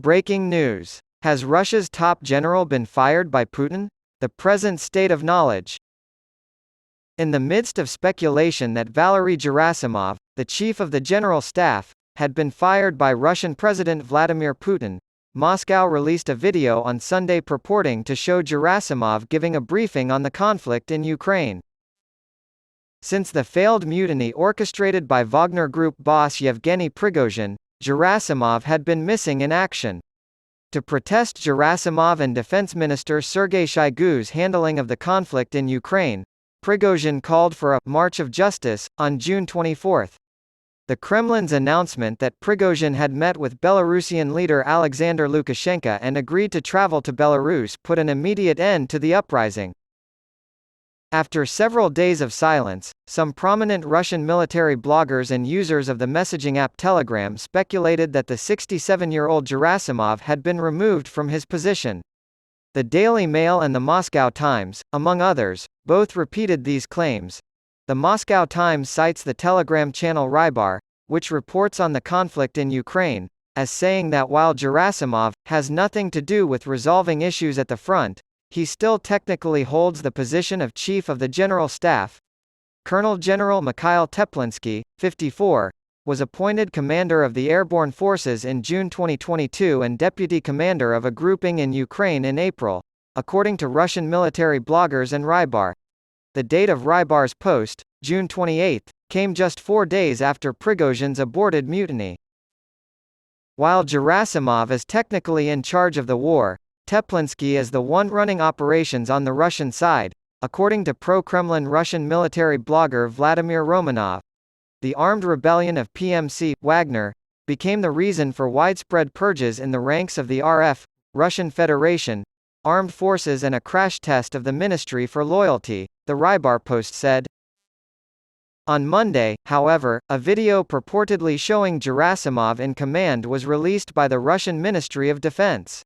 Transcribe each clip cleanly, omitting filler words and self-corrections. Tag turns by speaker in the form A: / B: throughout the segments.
A: Breaking news. Has Russia's top general been fired by Putin? The present state of knowledge. In the midst of speculation that Valery Gerasimov, the chief of the General Staff, had been fired by Russian President Vladimir Putin, Moscow released a video on Sunday purporting to show Gerasimov giving a briefing on the conflict in Ukraine. Since the failed mutiny orchestrated by Wagner Group boss Yevgeny Prigozhin, Gerasimov had been missing in action. To protest Gerasimov and Defense Minister Sergei Shoigu's handling of the conflict in Ukraine, Prigozhin called for a «march of justice» on June 24. The Kremlin's announcement that Prigozhin had met with Belarusian leader Alexander Lukashenko and agreed to travel to Belarus put an immediate end to the uprising. After several days of silence, some prominent Russian military bloggers and users of the messaging app Telegram speculated that the 67-year-old Gerasimov had been removed from his position. The Daily Mail and the Moscow Times, among others, both repeated these claims. The Moscow Times cites the Telegram channel Rybar, which reports on the conflict in Ukraine, as saying that while Gerasimov has nothing to do with resolving issues at the front, he still technically holds the position of Chief of the General Staff. Colonel General Mikhail Teplinsky, 54, was appointed commander of the airborne forces in June 2022 and deputy commander of a grouping in Ukraine in April, according to Russian military bloggers and Rybar. The date of Rybar's post, June 28, came just 4 days after Prigozhin's aborted mutiny. While Gerasimov is technically in charge of the war, Teplinsky is the one running operations on the Russian side, according to pro-Kremlin Russian military blogger Vladimir Romanov. The armed rebellion of PMC, Wagner, became the reason for widespread purges in the ranks of the RF, Russian Federation, armed forces and a crash test of the Ministry for Loyalty, the Rybar post said. On Monday, however, a video purportedly showing Gerasimov in command was released by the Russian Ministry of Defense.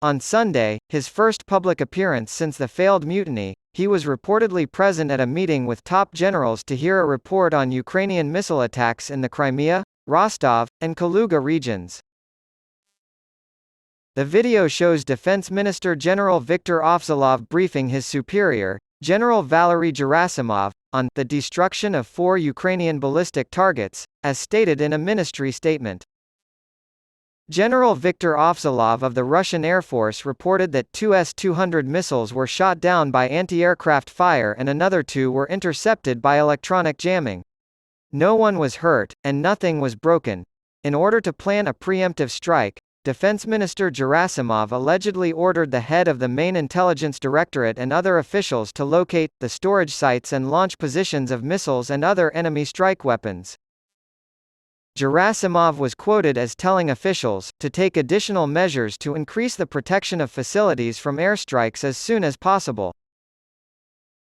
A: On Sunday, his first public appearance since the failed mutiny, he was reportedly present at a meeting with top generals to hear a report on Ukrainian missile attacks in the Crimea, Rostov, and Kaluga regions. The video shows Defense Minister General Viktor Avzalov briefing his superior, General Valery Gerasimov, on the destruction of 4 Ukrainian ballistic targets, as stated in a ministry statement. General Viktor Avzalov of the Russian Air Force reported that 2 S-200 missiles were shot down by anti-aircraft fire and another 2 were intercepted by electronic jamming. No one was hurt, and nothing was broken. In order to plan a preemptive strike, Defense Minister Gerasimov allegedly ordered the head of the main intelligence directorate and other officials to locate the storage sites and launch positions of missiles and other enemy strike weapons. Gerasimov was quoted as telling officials to take additional measures to increase the protection of facilities from airstrikes as soon as possible.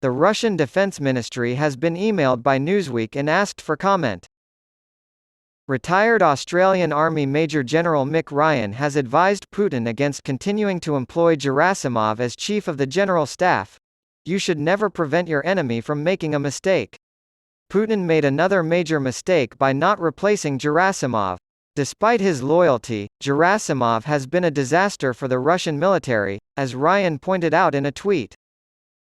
A: The Russian Defense Ministry has been emailed by Newsweek and asked for comment. Retired Australian Army Major General Mick Ryan has advised Putin against continuing to employ Gerasimov as Chief of the General Staff. "You should never prevent your enemy from making a mistake." Putin made another major mistake by not replacing Gerasimov. Despite his loyalty, Gerasimov has been a disaster for the Russian military, as Ryan pointed out in a tweet.